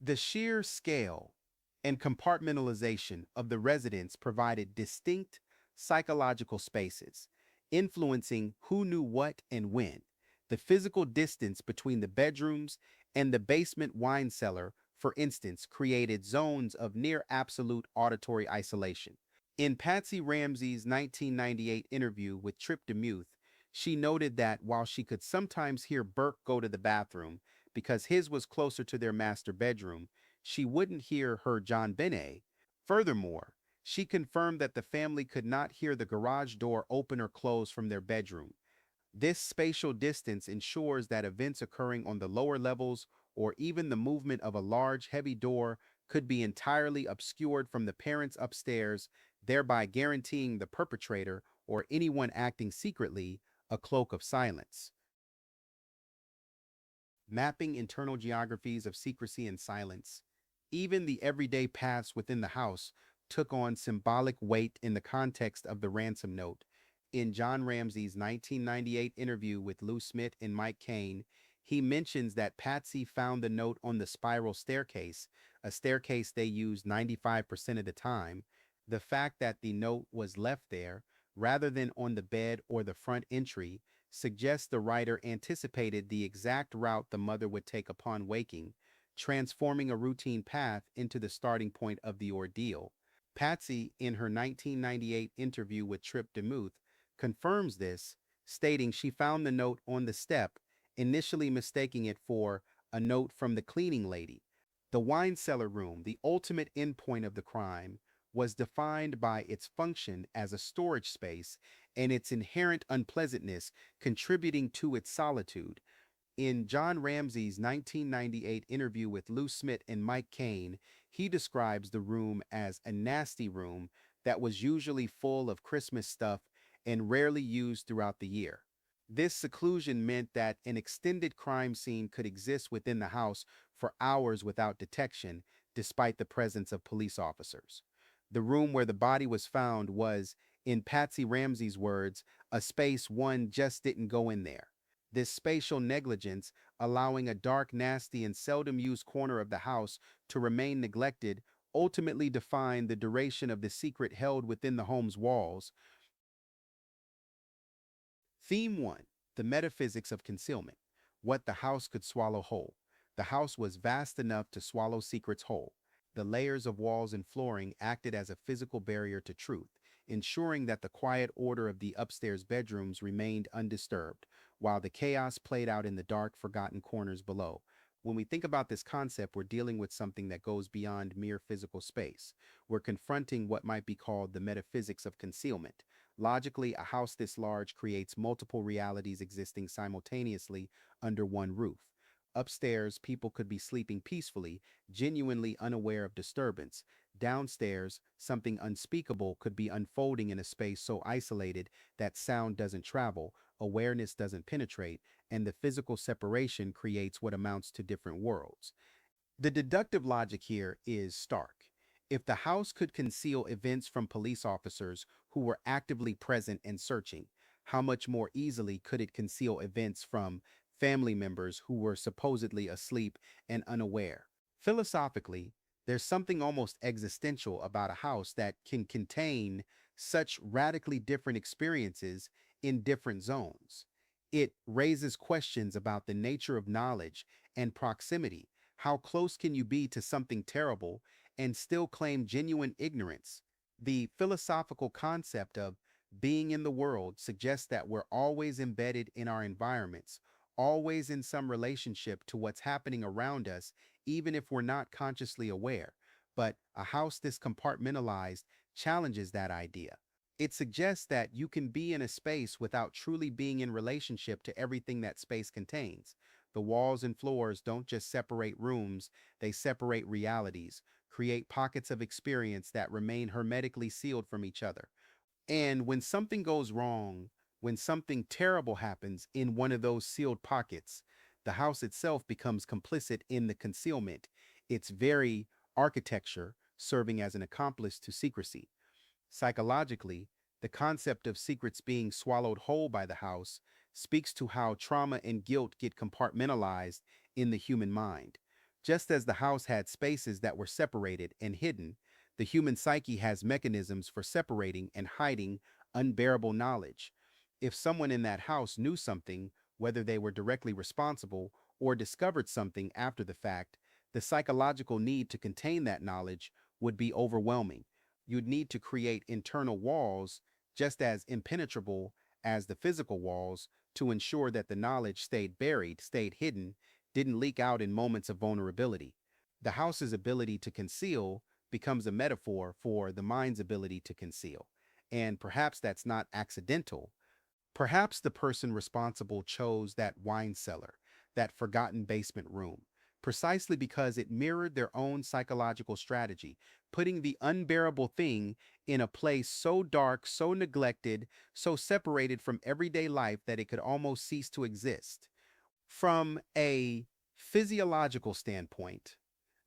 The sheer scale and compartmentalization of the residence provided distinct psychological spaces, influencing who knew what and when. The physical distance between the bedrooms and the basement wine cellar, for instance, created zones of near absolute auditory isolation. In Patsy Ramsey's 1998 interview with Trip Demuth, she noted that while she could sometimes hear Burke go to the bathroom because his was closer to their master bedroom, she wouldn't hear her JonBenet. Furthermore, she confirmed that the family could not hear the garage door open or close from their bedroom. This spatial distance ensures that events occurring on the lower levels or even the movement of a large, heavy door could be entirely obscured from the parents upstairs, thereby guaranteeing the perpetrator or anyone acting secretly a cloak of silence. Mapping internal geographies of secrecy and silence. Even the everyday paths within the house took on symbolic weight in the context of the ransom note. In John Ramsey's 1998 interview with Lou Smith and Mike Cain, he mentions that Patsy found the note on the spiral staircase, a staircase they used 95% of the time. The fact that the note was left there, rather than on the bed or the front entry, suggests the writer anticipated the exact route the mother would take upon waking, transforming a routine path into the starting point of the ordeal. Patsy, in her 1998 interview with Trip Demuth, confirms this, stating she found the note on the step, initially mistaking it for a note from the cleaning lady. The wine cellar room, the ultimate endpoint of the crime, was defined by its function as a storage space and its inherent unpleasantness contributing to its solitude. In John Ramsey's 1998 interview with Lou Smith and Mike Cain, he describes the room as a nasty room that was usually full of Christmas stuff and rarely used throughout the year. This seclusion meant that an extended crime scene could exist within the house for hours without detection, despite the presence of police officers. The room where the body was found was, in Patsy Ramsey's words, a space one just didn't go in there. This spatial negligence, allowing a dark, nasty, and seldom used corner of the house to remain neglected, ultimately defined the duration of the secret held within the home's walls. Theme 1. The Metaphysics of Concealment. What the house could swallow whole. The house was vast enough to swallow secrets whole. The layers of walls and flooring acted as a physical barrier to truth, ensuring that the quiet order of the upstairs bedrooms remained undisturbed, while the chaos played out in the dark, forgotten corners below. When we think about this concept, we're dealing with something that goes beyond mere physical space. We're confronting what might be called the metaphysics of concealment. Logically, a house this large creates multiple realities existing simultaneously under one roof. Upstairs, people could be sleeping peacefully, genuinely unaware of disturbance. Downstairs, something unspeakable could be unfolding in a space so isolated that sound doesn't travel, awareness doesn't penetrate, and the physical separation creates what amounts to different worlds. The deductive logic here is stark. If the house could conceal events from police officers who were actively present and searching, how much more easily could it conceal events from family members who were supposedly asleep and unaware? Philosophically, there's something almost existential about a house that can contain such radically different experiences in different zones. It raises questions about the nature of knowledge and proximity. How close can you be to something terrible and still claim genuine ignorance? The philosophical concept of being in the world suggests that we're always embedded in our environments, always in some relationship to what's happening around us, even if we're not consciously aware. But a house this compartmentalized challenges that idea. It suggests that you can be in a space without truly being in relationship to everything that space contains. The walls and floors don't just separate rooms, they separate realities, create pockets of experience that remain hermetically sealed from each other. And when something goes wrong, when something terrible happens in one of those sealed pockets, the house itself becomes complicit in the concealment, its very architecture serving as an accomplice to secrecy. Psychologically, the concept of secrets being swallowed whole by the house speaks to how trauma and guilt get compartmentalized in the human mind. Just as the house had spaces that were separated and hidden, the human psyche has mechanisms for separating and hiding unbearable knowledge. If someone in that house knew something, whether they were directly responsible or discovered something after the fact, the psychological need to contain that knowledge would be overwhelming. You'd need to create internal walls just as impenetrable as the physical walls to ensure that the knowledge stayed buried, stayed hidden, didn't leak out in moments of vulnerability. The house's ability to conceal becomes a metaphor for the mind's ability to conceal. And perhaps that's not accidental. Perhaps the person responsible chose that wine cellar, that forgotten basement room, precisely because it mirrored their own psychological strategy, putting the unbearable thing in a place so dark, so neglected, so separated from everyday life that it could almost cease to exist. From a physiological standpoint,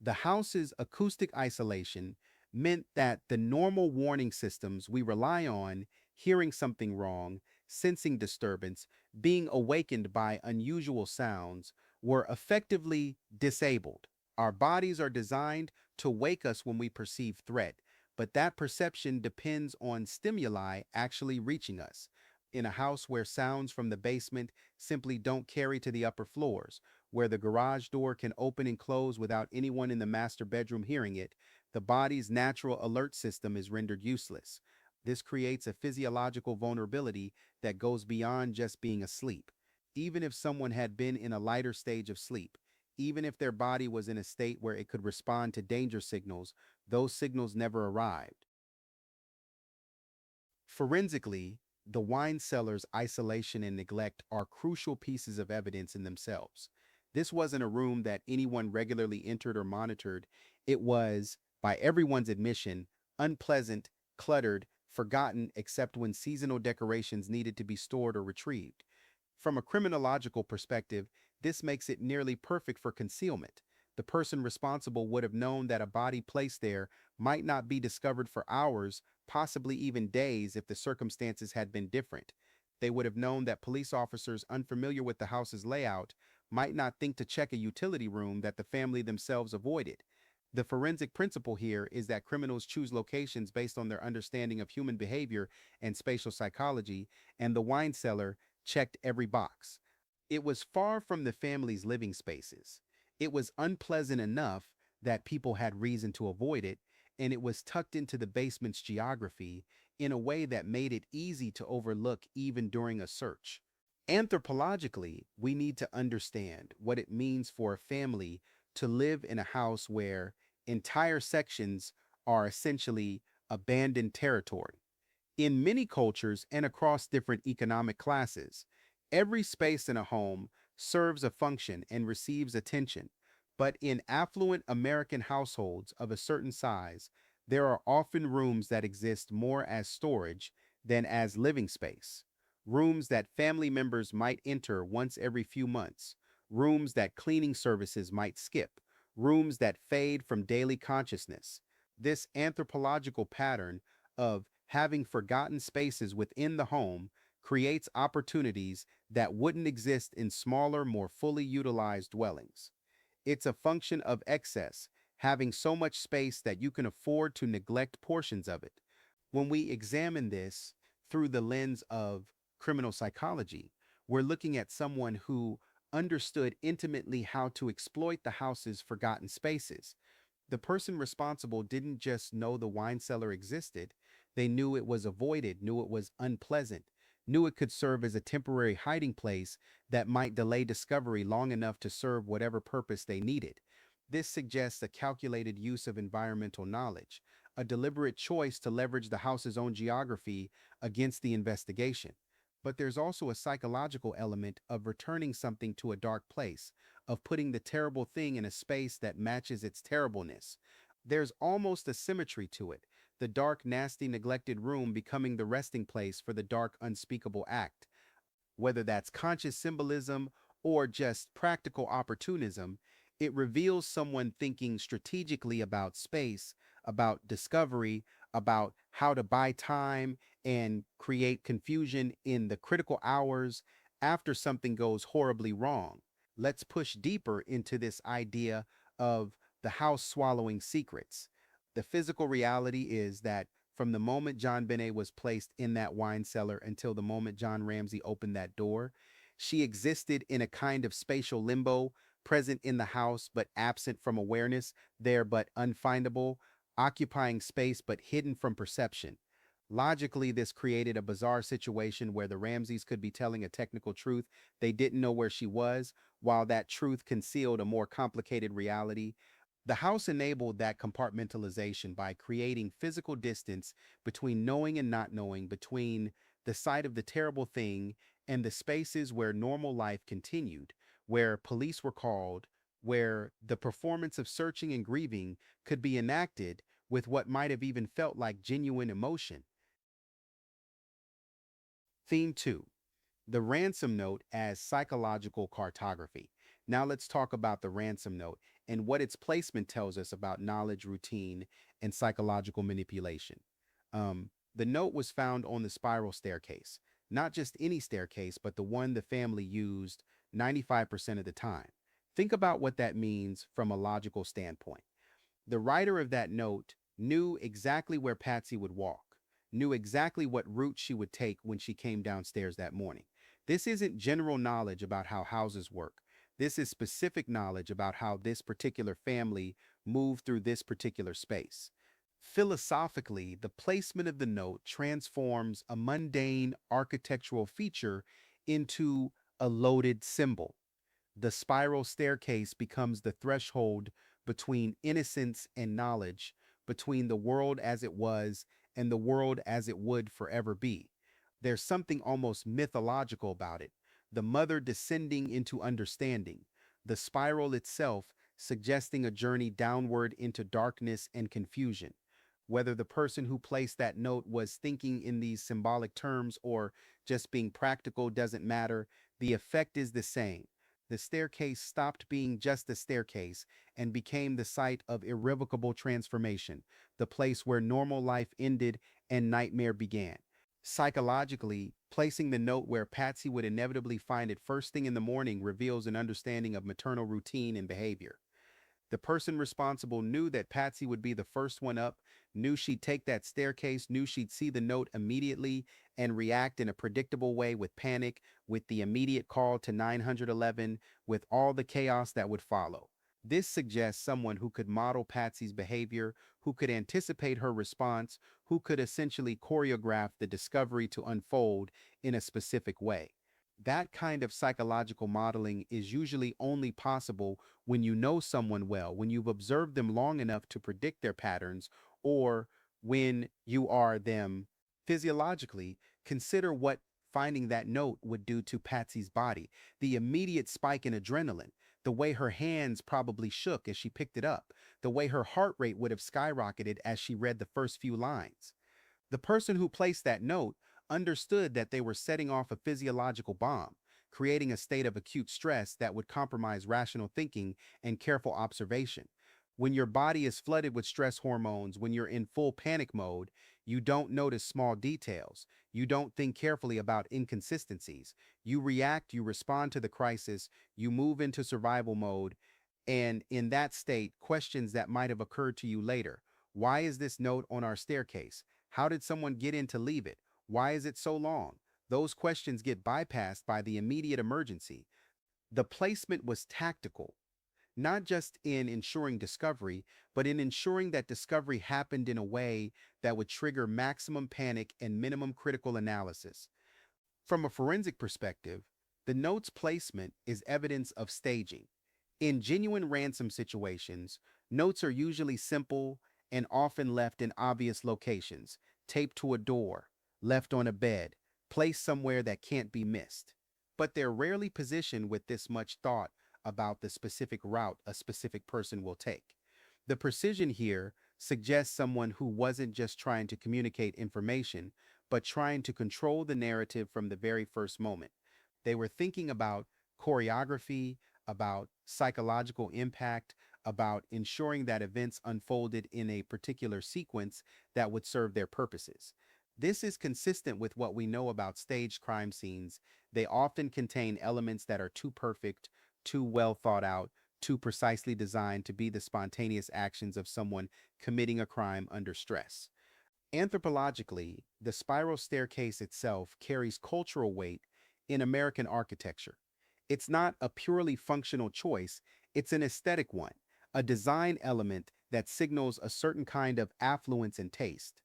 the house's acoustic isolation meant that the normal warning systems we rely on, hearing something wrong, sensing disturbance, being awakened by unusual sounds, were effectively disabled. Our bodies are designed to wake us when we perceive threat, but that perception depends on stimuli actually reaching us. In a house where sounds from the basement simply don't carry to the upper floors, where the garage door can open and close without anyone in the master bedroom hearing it, the body's natural alert system is rendered useless. This creates a physiological vulnerability that goes beyond just being asleep. Even if someone had been in a lighter stage of sleep, even if their body was in a state where it could respond to danger signals, those signals never arrived. Forensically, the wine cellar's isolation and neglect are crucial pieces of evidence in themselves. This wasn't a room that anyone regularly entered or monitored. It was, by everyone's admission, unpleasant, cluttered, forgotten except when seasonal decorations needed to be stored or retrieved. From a criminological perspective, this makes it nearly perfect for concealment. The person responsible would have known that a body placed there might not be discovered for hours, possibly even days if the circumstances had been different. They would have known that police officers unfamiliar with the house's layout might not think to check a utility room that the family themselves avoided. The forensic principle here is that criminals choose locations based on their understanding of human behavior and spatial psychology, and the wine cellar checked every box. It was far from the family's living spaces. It was unpleasant enough that people had reason to avoid it, and it was tucked into the basement's geography in a way that made it easy to overlook even during a search. Anthropologically, we need to understand what it means for a family to live in a house where entire sections are essentially abandoned territory. In many cultures and across different economic classes, every space in a home serves a function and receives attention. But in affluent American households of a certain size, there are often rooms that exist more as storage than as living space. Rooms that family members might enter once every few months. Rooms that cleaning services might skip. Rooms that fade from daily consciousness. This anthropological pattern of having forgotten spaces within the home creates opportunities that wouldn't exist in smaller, more fully utilized dwellings. It's a function of excess, having so much space that you can afford to neglect portions of it. When we examine this through the lens of criminal psychology, we're looking at someone who understood intimately how to exploit the house's forgotten spaces. The person responsible didn't just know the wine cellar existed, they knew it was avoided, knew it was unpleasant, knew it could serve as a temporary hiding place that might delay discovery long enough to serve whatever purpose they needed. This suggests a calculated use of environmental knowledge, a deliberate choice to leverage the house's own geography against the investigation. But there's also a psychological element of returning something to a dark place, of putting the terrible thing in a space that matches its terribleness. There's almost a symmetry to it, the dark, nasty, neglected room becoming the resting place for the dark, unspeakable act. Whether that's conscious symbolism or just practical opportunism, it reveals someone thinking strategically about space, about discovery, about how to buy time and create confusion in the critical hours after something goes horribly wrong. Let's push deeper into this idea of the house swallowing secrets. The physical reality is that from the moment JonBenet was placed in that wine cellar until the moment John Ramsey opened that door, she existed in a kind of spatial limbo, present in the house but absent from awareness, there but unfindable, occupying space but hidden from perception. Logically, this created a bizarre situation where the Ramseys could be telling a technical truth they didn't know where she was, while that truth concealed a more complicated reality. The house enabled that compartmentalization by creating physical distance between knowing and not knowing, between the site of the terrible thing and the spaces where normal life continued, where police were called, where the performance of searching and grieving could be enacted with what might have even felt like genuine emotion. Theme 2, the ransom note as psychological cartography. Now let's talk about the ransom note and what its placement tells us about knowledge, routine, and psychological manipulation. The note was found on the spiral staircase, not just any staircase, but the one the family used 95% of the time. Think about what that means from a logical standpoint. The writer of that note knew exactly where Patsy would walk, knew exactly what route she would take when she came downstairs that morning. This isn't general knowledge about how houses work. This is specific knowledge about how this particular family moved through this particular space. Philosophically, the placement of the note transforms a mundane architectural feature into a loaded symbol. The spiral staircase becomes the threshold between innocence and knowledge, between the world as it was and the world as it would forever be. There's something almost mythological about it. The mother descending into understanding, the spiral itself suggesting a journey downward into darkness and confusion. Whether the person who placed that note was thinking in these symbolic terms or just being practical doesn't matter. The effect is the same. The staircase stopped being just a staircase and became the site of irrevocable transformation, the place where normal life ended and nightmare began. Psychologically, placing the note where Patsy would inevitably find it first thing in the morning reveals an understanding of maternal routine and behavior. The person responsible knew that Patsy would be the first one up, knew she'd take that staircase, knew she'd see the note immediately and react in a predictable way with panic, with the immediate call to 911, with all the chaos that would follow. This suggests someone who could model Patsy's behavior, who could anticipate her response, who could essentially choreograph the discovery to unfold in a specific way. That kind of psychological modeling is usually only possible when you know someone well, when you've observed them long enough to predict their patterns, or when you are them physiologically. Consider what finding that note would do to Patsy's body. The immediate spike in adrenaline, the way her hands probably shook as she picked it up, the way her heart rate would have skyrocketed as she read the first few lines. The person who placed that note understood that they were setting off a physiological bomb, creating a state of acute stress that would compromise rational thinking and careful observation. When your body is flooded with stress hormones, when you're in full panic mode, you don't notice small details. You don't think carefully about inconsistencies. You react, you respond to the crisis, you move into survival mode, and in that state, questions that might have occurred to you later. Why is this note on our staircase? How did someone get in to leave it? Why is it so long? Those questions get bypassed by the immediate emergency. The placement was tactical, not just in ensuring discovery, but in ensuring that discovery happened in a way that would trigger maximum panic and minimum critical analysis. From a forensic perspective, the note's placement is evidence of staging. In genuine ransom situations, notes are usually simple and often left in obvious locations, taped to a door, left on a bed, placed somewhere that can't be missed. But they're rarely positioned with this much thought about the specific route a specific person will take. The precision here suggests someone who wasn't just trying to communicate information, but trying to control the narrative from the very first moment. They were thinking about choreography, about psychological impact, about ensuring that events unfolded in a particular sequence that would serve their purposes. This is consistent with what we know about staged crime scenes. They often contain elements that are too perfect, too well thought out, too precisely designed to be the spontaneous actions of someone committing a crime under stress. Anthropologically, the spiral staircase itself carries cultural weight in American architecture. It's not a purely functional choice, it's an aesthetic one, a design element that signals a certain kind of affluence and taste.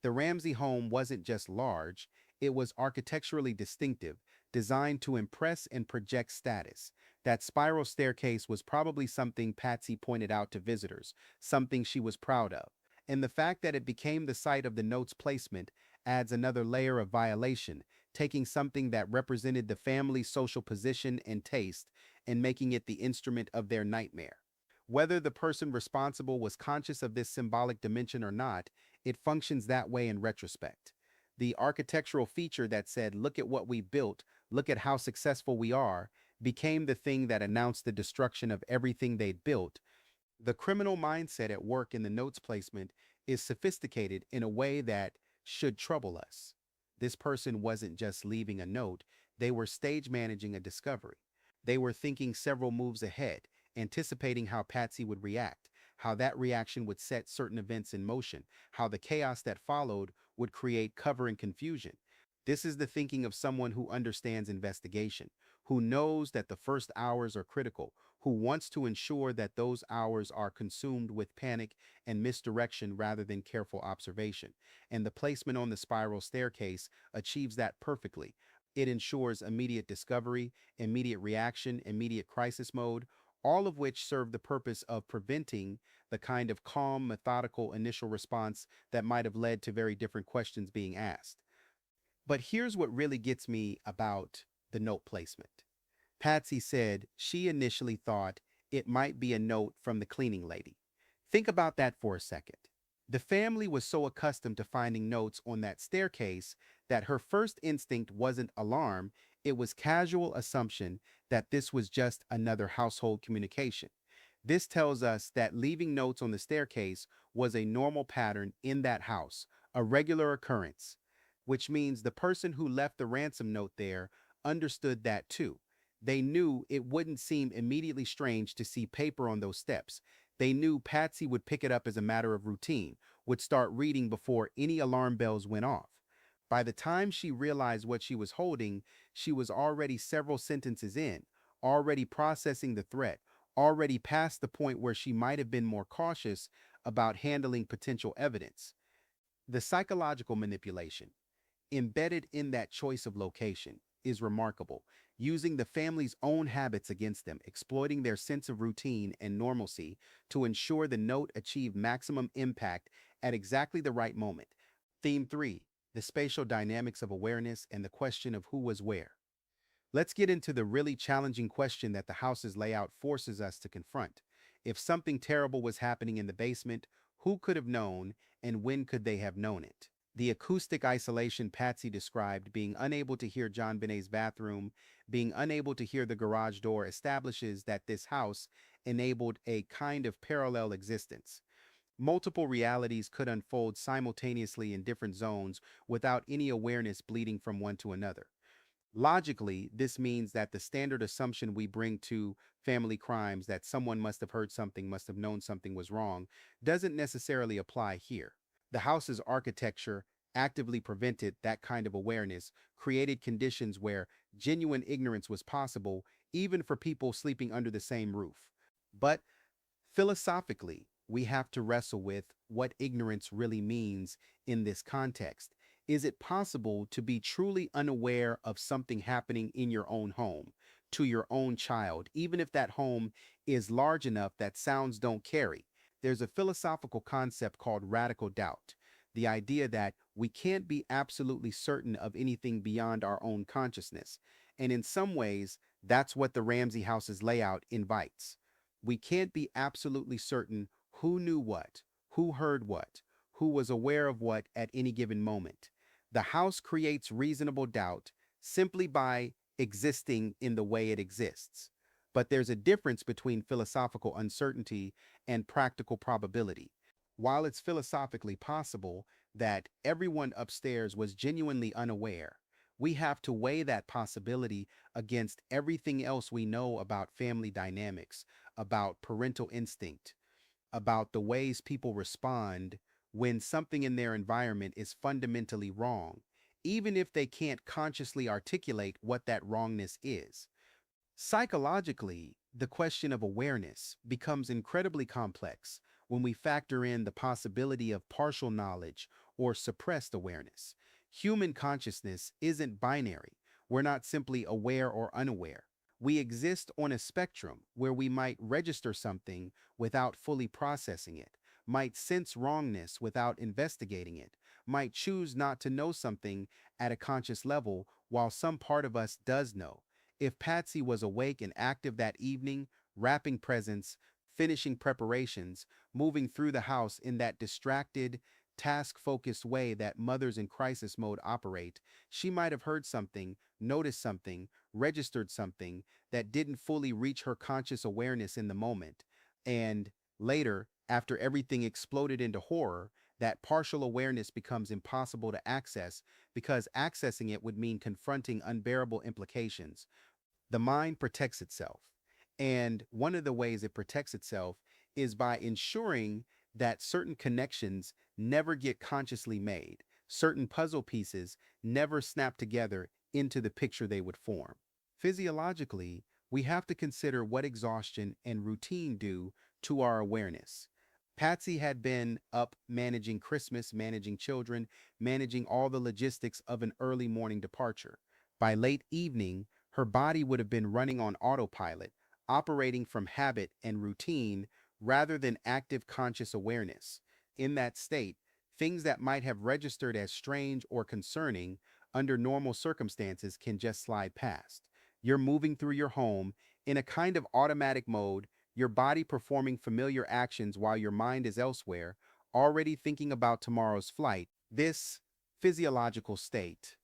The Ramsey home wasn't just large, it was architecturally distinctive, designed to impress and project status. That spiral staircase was probably something Patsy pointed out to visitors, something she was proud of. And the fact that it became the site of the note's placement adds another layer of violation, taking something that represented the family's social position and taste and making it the instrument of their nightmare. Whether the person responsible was conscious of this symbolic dimension or not, it functions that way in retrospect. The architectural feature that said, look at what we built, look at how successful we are, became the thing that announced the destruction of everything they'd built. The criminal mindset at work in the notes placement is sophisticated in a way that should trouble us. This person wasn't just leaving a note, they were stage managing a discovery. They were thinking several moves ahead, anticipating how Patsy would react, how that reaction would set certain events in motion, how the chaos that followed would create cover and confusion. This is the thinking of someone who understands investigation, who knows that the first hours are critical, who wants to ensure that those hours are consumed with panic and misdirection rather than careful observation. And the placement on the spiral staircase achieves that perfectly. It ensures immediate discovery, immediate reaction, immediate crisis mode, all of which serve the purpose of preventing the kind of calm, methodical initial response that might have led to very different questions being asked. But here's what really gets me about the note placement. Patsy said she initially thought it might be a note from the cleaning lady. Think about that for a second. The family was so accustomed to finding notes on that staircase that her first instinct wasn't alarm, it was casual assumption that this was just another household communication. This tells us that leaving notes on the staircase was a normal pattern in that house, a regular occurrence, which means the person who left the ransom note there understood that too. They knew it wouldn't seem immediately strange to see paper on those steps. They knew Patsy would pick it up as a matter of routine, would start reading before any alarm bells went off. By the time she realized what she was holding, she was already several sentences in, already processing the threat, already past the point where she might have been more cautious about handling potential evidence. The psychological manipulation embedded in that choice of location is remarkable, using the family's own habits against them, exploiting their sense of routine and normalcy to ensure the note achieved maximum impact at exactly the right moment. Theme 3, the spatial dynamics of awareness and the question of who was where. Let's get into the really challenging question that the house's layout forces us to confront. If something terrible was happening in the basement, who could have known and when could they have known it? The acoustic isolation Patsy described, being unable to hear JonBenet's bathroom, being unable to hear the garage door, establishes that this house enabled a kind of parallel existence. Multiple realities could unfold simultaneously in different zones without any awareness bleeding from one to another. Logically, this means that the standard assumption we bring to family crimes, that someone must have heard something, must have known something was wrong, doesn't necessarily apply here. The house's architecture actively prevented that kind of awareness, created conditions where genuine ignorance was possible, even for people sleeping under the same roof. But philosophically, we have to wrestle with what ignorance really means in this context. Is it possible to be truly unaware of something happening in your own home, to your own child, even if that home is large enough that sounds don't carry? There's a philosophical concept called radical doubt, the idea that we can't be absolutely certain of anything beyond our own consciousness. And in some ways, that's what the Ramsey house's layout invites. We can't be absolutely certain who knew what, who heard what, who was aware of what at any given moment. The house creates reasonable doubt simply by existing in the way it exists. But there's a difference between philosophical uncertainty and practical probability. While it's philosophically possible that everyone upstairs was genuinely unaware, we have to weigh that possibility against everything else we know about family dynamics, about parental instinct, about the ways people respond when something in their environment is fundamentally wrong, even if they can't consciously articulate what that wrongness is. Psychologically, the question of awareness becomes incredibly complex when we factor in the possibility of partial knowledge or suppressed awareness. Human consciousness isn't binary. We're not simply aware or unaware. We exist on a spectrum where we might register something without fully processing it, might sense wrongness without investigating it, might choose not to know something at a conscious level while some part of us does know. If Patsy was awake and active that evening, wrapping presents, finishing preparations, moving through the house in that distracted, task-focused way that mothers in crisis mode operate, she might have heard something, noticed something, registered something that didn't fully reach her conscious awareness in the moment. And later, after everything exploded into horror, that partial awareness becomes impossible to access because accessing it would mean confronting unbearable implications. The mind protects itself. And one of the ways it protects itself is by ensuring that certain connections never get consciously made, certain puzzle pieces never snap together into the picture they would form. Physiologically, we have to consider what exhaustion and routine do to our awareness. Patsy had been up managing Christmas, managing children, managing all the logistics of an early morning departure. By late evening, her body would have been running on autopilot, operating from habit and routine rather than active conscious awareness. In that state, things that might have registered as strange or concerning under normal circumstances can just slide past. You're moving through your home in a kind of automatic mode, your body performing familiar actions while your mind is elsewhere, already thinking about tomorrow's flight. This physiological state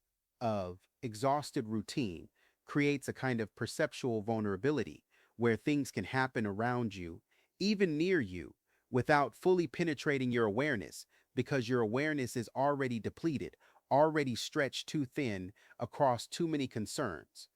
of exhausted routine creates a kind of perceptual vulnerability where things can happen around you, even near you, without fully penetrating your awareness because your awareness is already depleted, already stretched too thin across too many concerns.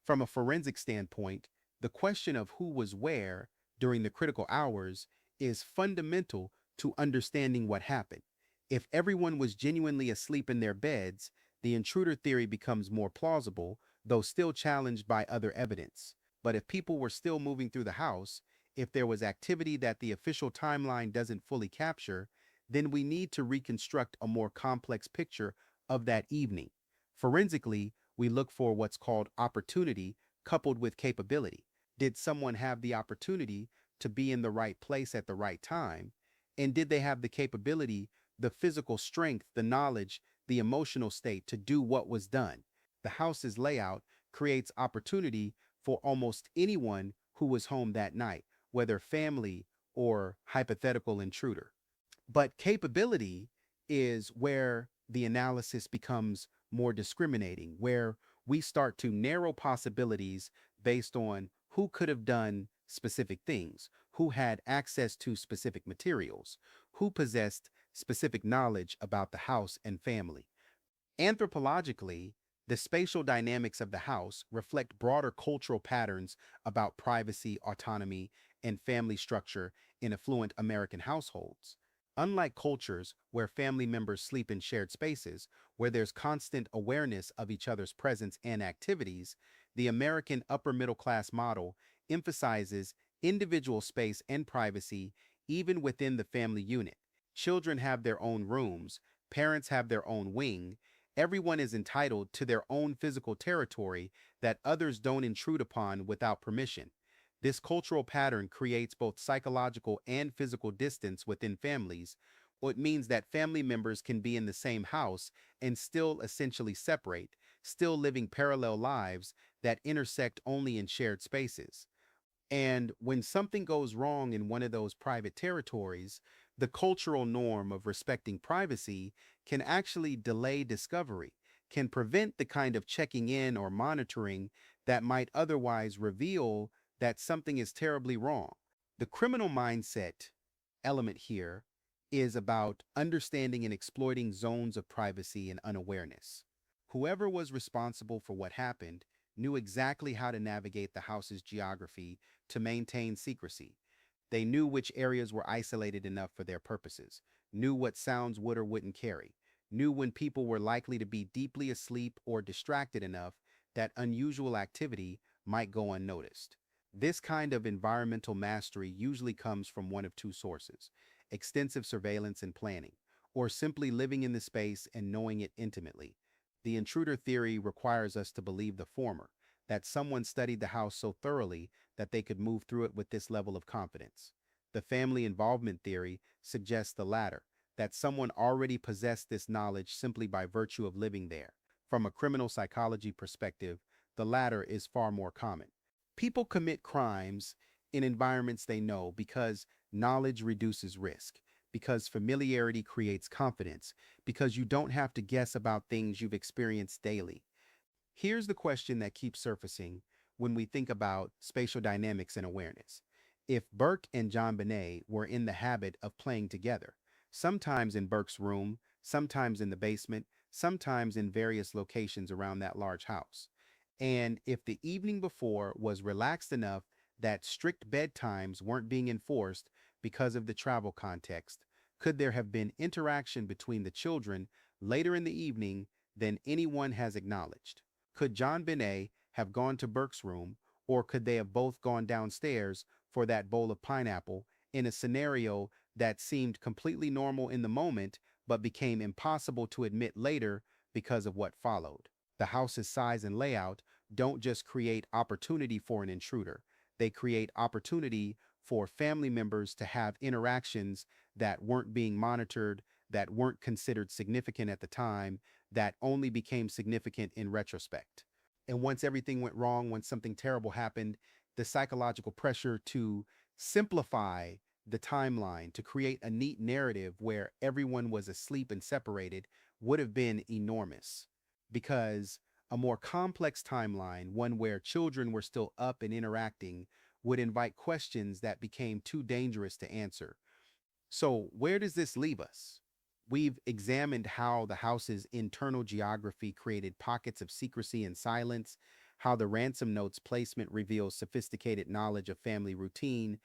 From a forensic standpoint, the question of who was where during the critical hours is fundamental to understanding what happened. If everyone was genuinely asleep in their beds, the intruder theory becomes more plausible, though still challenged by other evidence. But if people were still moving through the house, if there was activity that the official timeline doesn't fully capture, then we need to reconstruct a more complex picture of that evening. Forensically, we look for what's called opportunity coupled with capability. Did someone have the opportunity to be in the right place at the right time? And did they have the capability, the physical strength, the knowledge, the emotional state to do what was done? The house's layout creates opportunity for almost anyone who was home that night, whether family or hypothetical intruder. But capability is where the analysis becomes more discriminating, where we start to narrow possibilities based on who could have done specific things, who had access to specific materials, who possessed specific knowledge about the house and family. Anthropologically, the spatial dynamics of the house reflect broader cultural patterns about privacy, autonomy, and family structure in affluent American households. Unlike cultures where family members sleep in shared spaces, where there's constant awareness of each other's presence and activities, the American upper middle class model emphasizes individual space and privacy even within the family unit. Children have their own rooms, parents have their own wing, everyone is entitled to their own physical territory that others don't intrude upon without permission. This cultural pattern creates both psychological and physical distance within families, which means that family members can be in the same house and still essentially separate, still living parallel lives that intersect only in shared spaces. And when something goes wrong in one of those private territories, the cultural norm of respecting privacy can actually delay discovery, can prevent the kind of checking in or monitoring that might otherwise reveal that something is terribly wrong. The criminal mindset element here is about understanding and exploiting zones of privacy and unawareness. Whoever was responsible for what happened knew exactly how to navigate the house's geography to maintain secrecy. They knew which areas were isolated enough for their purposes, knew what sounds would or wouldn't carry, knew when people were likely to be deeply asleep or distracted enough that unusual activity might go unnoticed. This kind of environmental mastery usually comes from one of two sources: extensive surveillance and planning, or simply living in the space and knowing it intimately. The intruder theory requires us to believe the former, that someone studied the house so thoroughly that they could move through it with this level of confidence. The family involvement theory suggests the latter, that someone already possessed this knowledge simply by virtue of living there. From a criminal psychology perspective, the latter is far more common. People commit crimes in environments they know because knowledge reduces risk, because familiarity creates confidence, because you don't have to guess about things you've experienced daily. Here's the question that keeps surfacing when we think about spatial dynamics and awareness. If Burke and JonBenet were in the habit of playing together, sometimes in Burke's room, sometimes in the basement, sometimes in various locations around that large house, and if the evening before was relaxed enough that strict bedtimes weren't being enforced because of the travel context, could there have been interaction between the children later in the evening than anyone has acknowledged? Could JonBenet have gone to Burke's room, or could they have both gone downstairs for that bowl of pineapple in a scenario that seemed completely normal in the moment but became impossible to admit later because of what followed? The house's size and layout don't just create opportunity for an intruder, they create opportunity for family members to have interactions that weren't being monitored, that weren't considered significant at the time, that only became significant in retrospect. And once everything went wrong, when something terrible happened, the psychological pressure to simplify the timeline, to create a neat narrative where everyone was asleep and separated, would have been enormous. Because a more complex timeline, one where children were still up and interacting, would invite questions that became too dangerous to answer. So, where does this leave us? We've examined how the house's internal geography created pockets of secrecy and silence, how the ransom note's placement reveals sophisticated knowledge of family routine,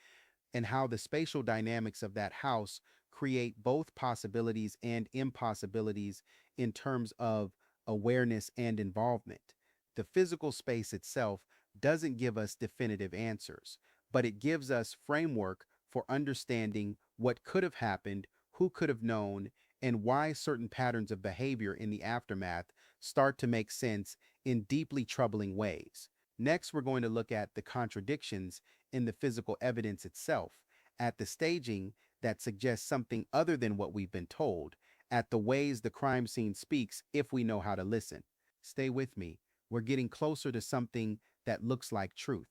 and how the spatial dynamics of that house create both possibilities and impossibilities in terms of awareness and involvement. The physical space itself doesn't give us definitive answers, but it gives us framework for understanding what could have happened, who could have known, and why certain patterns of behavior in the aftermath start to make sense in deeply troubling ways. Next, we're going to look at the contradictions in the physical evidence itself, at the staging that suggests something other than what we've been told, at the ways the crime scene speaks if we know how to listen. Stay with me. We're getting closer to something that looks like truth.